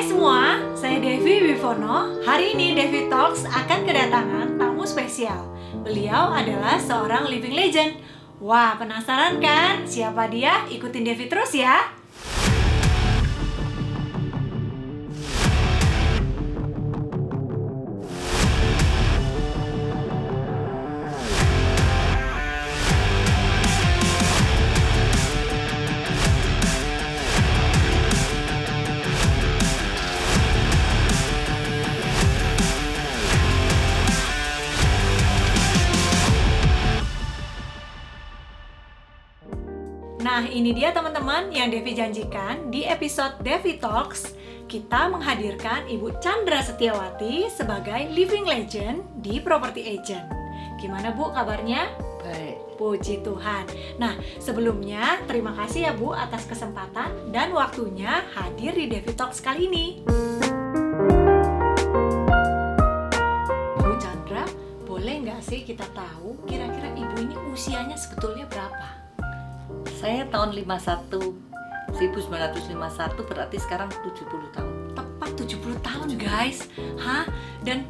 Hai semua, saya Devi Wivono. Hari ini Devi Talks akan kedatangan tamu spesial. Beliau adalah seorang living legend. Wah, penasaran kan? Siapa dia? Ikutin Devi terus ya. Nah, ini dia teman-teman yang Devi janjikan di episode Devi Talks. Kita menghadirkan Ibu Chandra Setiawati sebagai living legend di property agent. Gimana Bu kabarnya? Baik. Puji Tuhan. Nah, sebelumnya terima kasih ya Bu atas kesempatan dan waktunya hadir di Devi Talks kali ini. Bu Chandra, boleh nggak sih kita tahu kira-kira Ibu ini usianya sebetulnya berapa? Saya tahun 1951 berarti sekarang 70 tahun. Tepat 70 tahun guys. Hah? Dan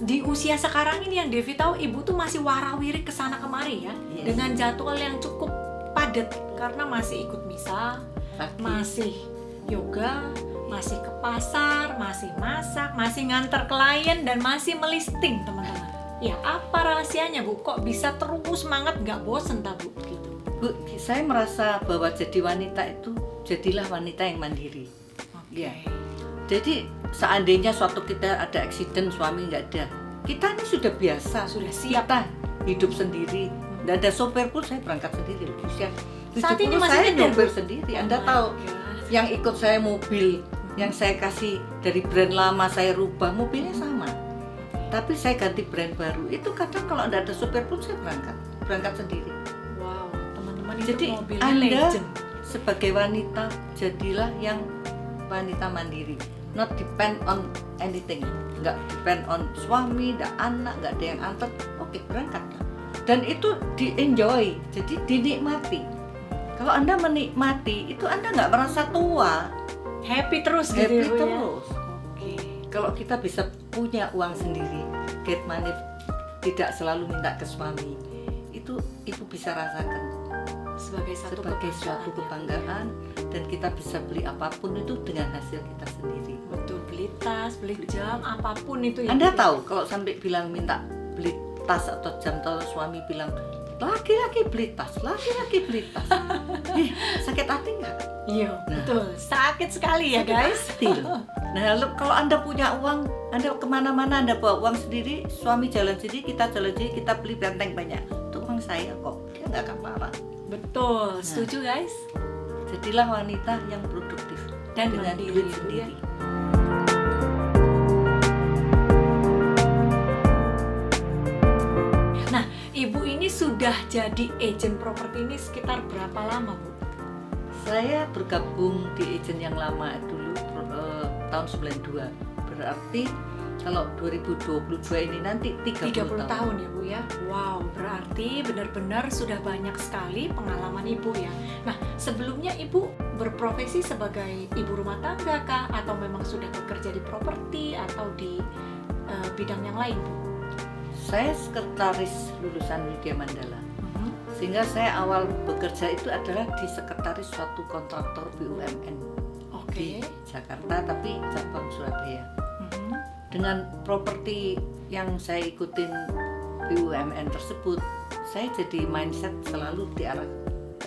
di usia sekarang ini yang Devi tahu Ibu tuh masih warawiri kesana kemari ya. Yes. Dengan jadwal yang cukup padat karena masih ikut misa, masih yoga, masih ke pasar, masih masak, masih nganter klien dan masih melisting teman-teman. Ya apa rahasianya Bu? Kok bisa terus semangat nggak bosen tak Bu? Gitu. Bu, saya merasa bahwa jadi wanita itu jadilah wanita yang mandiri. Okay. Ya. Jadi seandainya suatu kita ada accident, suami nggak ada, kita ini sudah biasa, Sudah siap. kita hidup sendiri. Nggak ada sopir pun saya berangkat sendiri. Usia Saat ini 70 masih saya nyetir, nyopir Bu? sendiri. Oh Anda my tahu, God. yang ikut saya mobil, yang saya kasih dari brand lama saya rubah, mobilnya sama. Tapi saya ganti brand baru. Itu kadang kalau nggak ada sopir pun saya berangkat sendiri. Wow, teman-teman itu Jadi mobilnya Anda legend. sebagai wanita jadilah yang wanita mandiri, not depend on anything, nggak depend on suami, nggak anak, nggak ada yang antar. Oke, berangkatlah. Dan itu di-enjoy, jadi dinikmati. Kalau Anda menikmati, itu Anda nggak merasa tua, Happy terus happy gitu ya. terus. Oke. Kalau kita bisa punya uang sendiri, get money, tidak selalu minta ke suami, itu ibu bisa rasakan Sebagai suatu kebanggaan, ya. kebanggaan, dan kita bisa beli apapun itu dengan hasil kita sendiri. Betul, beli tas, beli jam, apapun itu ya. Anda Bu. tahu kalau sampai bilang minta beli tas atau jam, atau suami bilang laki-laki beli tas, laki-laki beli tas, sakit hati nggak? Iya, Nah. betul. Sakit sekali ya Sakit guys. hati loh. Nah, lalu kalau Anda punya uang, Anda kemana-mana Anda bawa uang sendiri, suami jalan sendiri, kita jalan sendiri, kita beli benteng banyak, itu uang saya kok, dia nggak akan marah. Betul, setuju guys. Jadilah wanita yang produktif Dan dengan mandiri, duit Bu, sendiri. Nah, Ibu ini sudah jadi agent properti ini sekitar berapa lama Bu? Saya bergabung di agent yang lama dulu tahun 92. Berarti kalau 2022 ini nanti 30 tahun ya Bu ya. Wow, berarti benar-benar sudah banyak sekali pengalaman Ibu ya. Nah, sebelumnya Ibu berprofesi sebagai ibu rumah tangga kah? Atau memang sudah bekerja di properti atau di bidang yang lain Bu? Saya sekretaris lulusan Widya Mandala. Sehingga saya awal bekerja itu adalah di sekretaris suatu kontraktor BUMN Oke. di Jakarta, tapi cabang Surabaya. Mhm. Dengan properti yang saya ikutin BUMN tersebut, saya jadi mindset selalu ke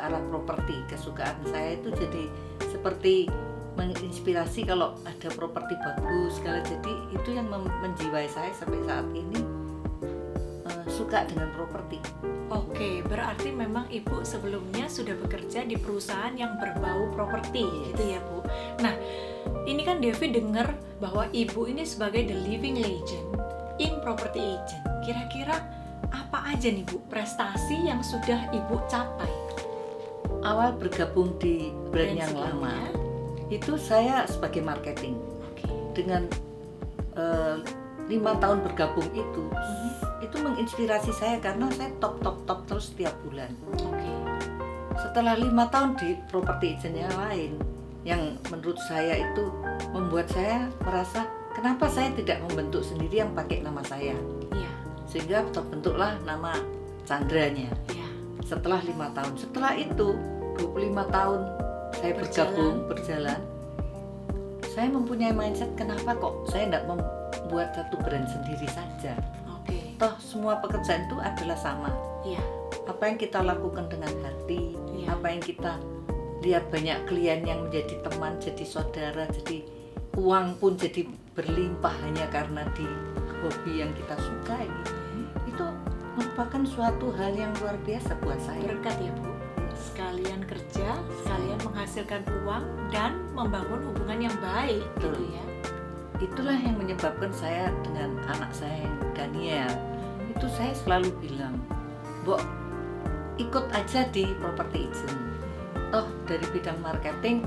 arah properti. Kesukaan saya itu jadi seperti menginspirasi kalau ada properti bagus segala. Jadi itu yang menjiwai saya sampai saat ini, suka dengan properti. Oke, berarti memang Ibu sebelumnya sudah bekerja di perusahaan yang berbau properti gitu ya Bu. Nah, ini kan Devi dengar bahwa Ibu ini sebagai the living legend in property agent. Kira-kira apa aja nih Bu prestasi yang sudah Ibu capai? Awal bergabung di brand yang sebelumnya. lama, itu saya sebagai marketing. Oke. Dengan 5 tahun bergabung itu menginspirasi saya karena saya top terus setiap bulan. Oke. Setelah 5 tahun di properti agent yang lain, yang menurut saya itu membuat saya merasa kenapa saya tidak membentuk sendiri yang pakai nama saya. Iya. Sehingga terbentuklah nama Chandranya. Iya. Setelah 5 tahun, setelah itu 25 tahun saya berjalan, saya mempunyai mindset kenapa kok saya tidak membuat satu brand sendiri saja. Oke. Toh semua pekerjaan itu adalah sama. Iya. Apa yang kita lakukan dengan hati, Iya. apa yang kita lihat banyak klien yang menjadi teman, jadi saudara, jadi uang pun jadi berlimpah hanya karena di hobi yang kita sukai. Itu merupakan suatu hal yang luar biasa buat saya. Berkat ya Bu. Sekalian kerja, sekalian menghasilkan uang dan membangun hubungan yang baik, Betul. gitu ya. Itulah yang menyebabkan saya dengan anak saya yang Daniel, itu saya selalu bilang, Mbok, ikut aja di property agent. Toh dari bidang marketing,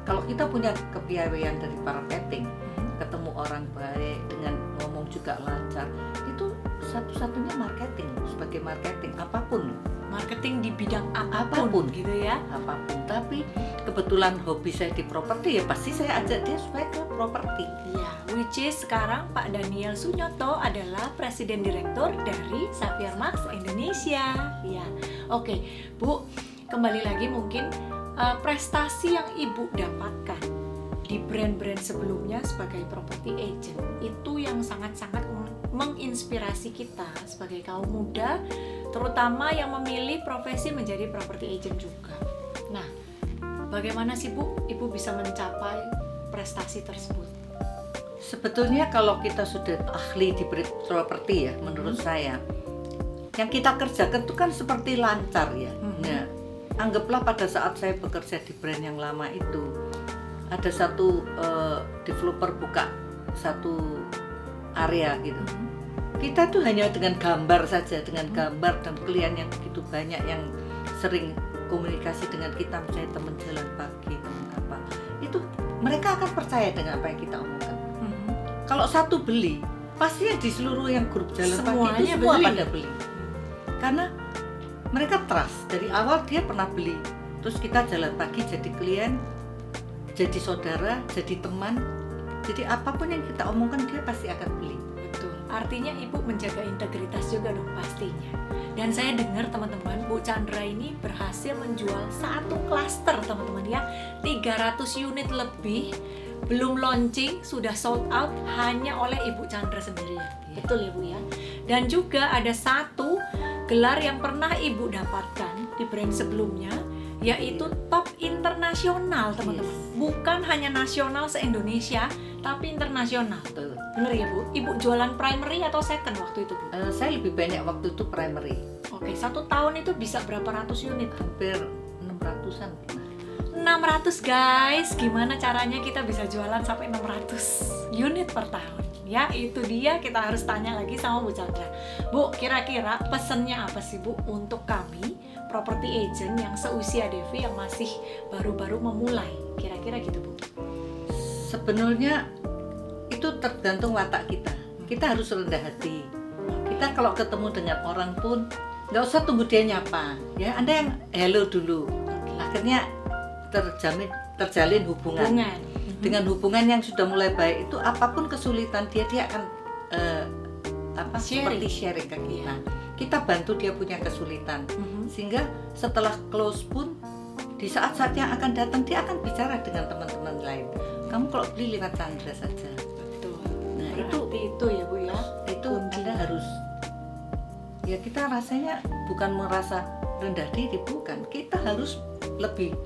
kalau kita punya kepiawaian dari marketing, ketemu orang baik, dengan ngomong juga lancar, itu satu-satunya marketing. Sebagai marketing apapun Marketing di bidang apapun, gitu ya. apapun. Tapi kebetulan hobi saya di properti, ya pasti saya ajak dia supaya ke properti. Ya, which is sekarang Pak Daniel Sunyoto adalah Presiden Direktur dari Xavier Max Indonesia. Ya, oke, Bu, kembali lagi mungkin prestasi yang Ibu dapatkan di brand-brand sebelumnya sebagai property agent itu yang sangat-sangat menginspirasi kita sebagai kaum muda, terutama yang memilih profesi menjadi property agent juga. Nah, bagaimana sih Bu, Ibu bisa mencapai prestasi tersebut? Sebetulnya kalau kita sudah ahli di properti ya, menurut saya, yang kita kerjakan itu kan seperti lancar ya. Nah, anggaplah pada saat saya bekerja di brand yang lama itu, ada satu developer buka satu area gitu. Kita tuh hanya dengan gambar saja, dengan gambar dan klien yang begitu banyak yang sering komunikasi dengan kita, misalnya teman jalan pagi, teman apa, itu mereka akan percaya dengan apa yang kita omongkan. Kalau satu beli, pasti di seluruh yang grup jalan pagi itu semua pada beli. Karena mereka trust, dari awal dia pernah beli, terus kita jalan pagi jadi klien, jadi saudara, jadi teman, jadi apapun yang kita omongkan dia pasti akan beli. Betul. Artinya Ibu menjaga integritas juga dong pastinya. Dan saya dengar teman-teman, Bu Chandra ini berhasil menjual satu klaster teman-teman ya, 300 unit lebih, belum launching sudah sold out hanya oleh Ibu Chandra sendiri. Betul ya Bu ya. Dan juga ada satu gelar yang pernah Ibu dapatkan di brand sebelumnya, yaitu top internasional teman-teman. Bukan hanya nasional se-Indonesia, tapi internasional. Betul. Bener ya Bu? Ibu jualan primary atau second waktu itu Bu? Saya lebih banyak waktu itu primary. Oke, 1 tahun itu bisa berapa ratus unit? Hampir 600-an. 600 guys, gimana caranya kita bisa jualan sampai 600 unit per tahun? Ya itu dia, kita harus tanya lagi sama Bu Chandra. Bu, kira-kira pesennya apa sih Bu untuk kami property agent yang seusia Devi yang masih baru-baru memulai? Kira-kira gitu Bu. Sebenarnya itu tergantung watak kita. Kita harus rendah hati. Kita kalau ketemu dengan orang pun nggak usah tunggu dia nyapa. Ya, Anda yang hello dulu. Akhirnya terjalin hubungan. Dengan hubungan yang sudah mulai baik itu, apapun kesulitan dia akan seperti sharing ke kita. Kita bantu dia punya kesulitan. Sehingga setelah close pun di saat-saat yang akan datang dia akan bicara dengan teman-teman lain. Kamu kalau beli lewat Chandra saja. Betul. Nah, itu ya Bu ya. Itu Anda harus, ya kita rasanya bukan merasa rendah diri, bukan. Kita harus lebih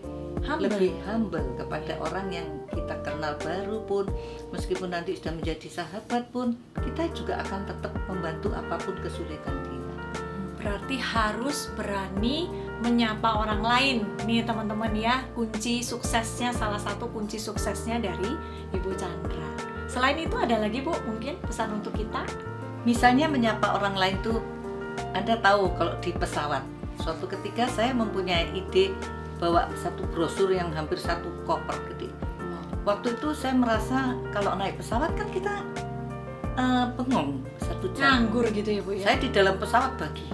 humble kepada orang yang kita kenal baru pun, meskipun nanti sudah menjadi sahabat pun, kita juga akan tetap membantu apapun kesulitan dia. Berarti harus berani menyapa orang lain nih teman-teman ya, kunci suksesnya, salah satu kunci suksesnya dari Ibu Chandra. Selain itu ada lagi Bu mungkin pesan untuk kita? Misalnya menyapa orang lain tuh, Anda tahu kalau di pesawat, suatu ketika saya mempunyai ide bawa satu brosur yang hampir satu koper gede. Waktu itu saya merasa kalau naik pesawat kan kita bengong 1 jam. Nganggur gitu ya Bu ya? Saya di dalam pesawat bagi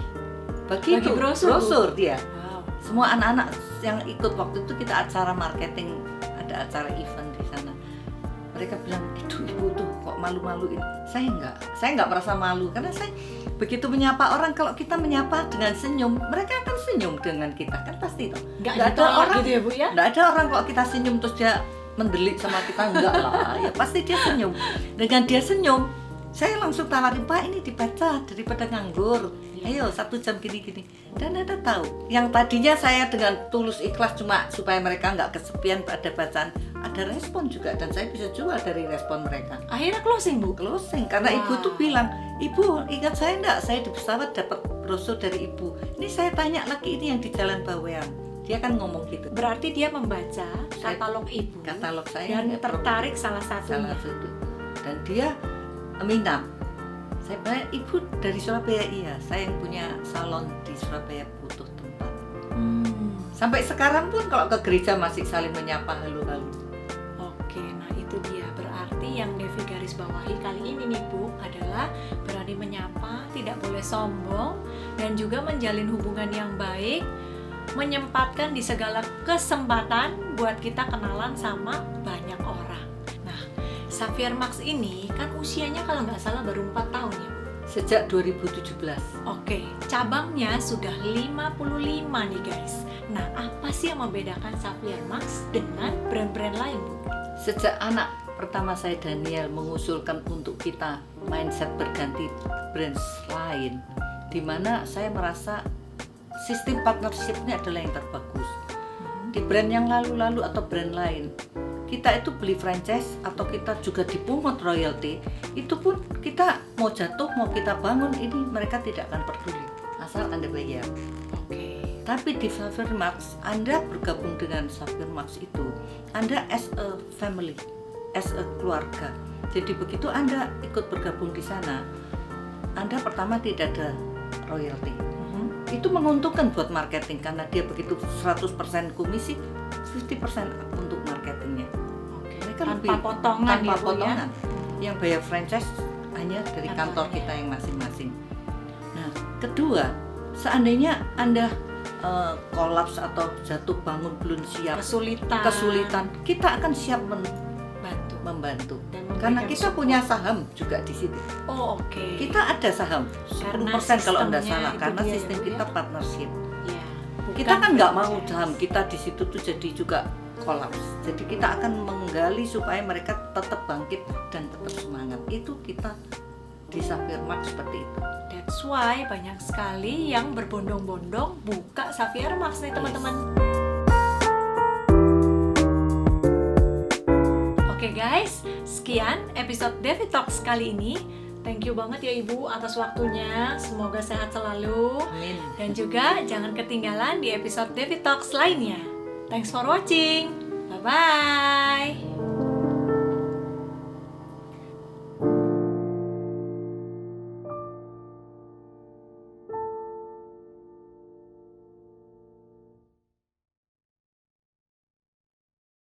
itu brosur dia. Wow. Semua anak-anak yang ikut waktu itu, kita acara marketing, ada acara event di sana. Mereka bilang, itu ibu tuh kok malu-maluin. Saya nggak merasa malu karena saya begitu menyapa orang, kalau kita menyapa dengan senyum, mereka akan senyum dengan kita, kan pasti toh. Nggak ada orang gitu ya Bu ya? Nggak ada orang kalau kita senyum terus dia mendelik sama kita, enggak lah. Ya pasti dia senyum. Dengan dia senyum, saya langsung tawarin, Pak ini dibaca daripada nganggur. Ayo 1 jam gini-gini. Dan Anda tahu, yang tadinya saya dengan tulus ikhlas cuma supaya mereka nggak kesepian pada bacaan, ada respon juga dan saya bisa jual dari respon mereka. Akhirnya closing Bu? Closing, karena ibu tuh bilang, Ibu ingat saya enggak? Saya di pesawat dapat brosur dari ibu. Ini saya tanya lagi, ini yang di Jalan Bawean. Dia kan ngomong gitu. Berarti dia membaca katalog ibu. Katalog saya dan tertarik salah satunya. Salah satu. Dan dia minta. Saya bilang, Ibu dari Surabaya? Iya, saya yang punya salon di Surabaya, butuh tempat. Sampai sekarang pun kalau ke gereja masih saling menyapa halo-halo. Oke, nah itu dia. Berarti yang Devi garis bawahi kali ini nih Bu adalah berani menyapa, tidak boleh sombong, dan juga menjalin hubungan yang baik, menyempatkan di segala kesempatan buat kita kenalan sama banyak orang. Nah, Xavier Max ini kan usianya kalau nggak salah baru 4 tahun ya Bu? Sejak 2017. Oke, cabangnya sudah 55 nih guys. Nah, apa sih yang membedakan Xavier Max dengan brand-brand lain Bu? Sejak anak pertama saya Daniel mengusulkan untuk kita mindset berganti brand lain, di mana saya merasa sistem partnership-nya adalah yang terbagus. Di brand yang lalu-lalu atau brand lain, kita itu beli franchise atau kita juga dipungut royalti, itu pun kita mau jatuh mau kita bangun, ini mereka tidak akan peduli asal Anda bayar. Oke. Tapi di Xavier Max, Anda bergabung dengan Xavier Max itu, Anda as a family, as a keluarga. Jadi begitu Anda ikut bergabung di sana, Anda pertama tidak ada royalti. Itu menguntungkan buat marketing karena dia begitu 100% komisi, 50% untuk marketingnya. Oke. Mereka Tanpa lebih potongan tanpa ya Bu ya? potongan. Yang bayar franchise hanya dari kantor Kantornya. kita yang masing-masing. Nah, kedua, seandainya Anda kolaps atau jatuh bangun belum siap, kesulitan, kita akan siap membantu. Dan Karena memberikan kita support. punya saham juga di situ. Oh, oke. Kita ada saham 10% kalau Anda sistemnya salah, itu karena dia ya, sistem Bu, kita ya? partnership. Ya, Kita kan nggak mau franchise. saham kita di situ tuh jadi juga kolaps. Jadi kita akan menggali supaya mereka tetap bangkit dan tetap semangat. Itu kita di Xavier Max seperti itu. That's why banyak sekali yang berbondong-bondong buka Xavier Max nih teman-teman. Oke guys, sekian episode Devi Talks kali ini. Thank you banget ya Ibu atas waktunya. Semoga sehat selalu. Amin. Dan juga jangan ketinggalan di episode Devi Talks lainnya. Thanks for watching. Bye-bye.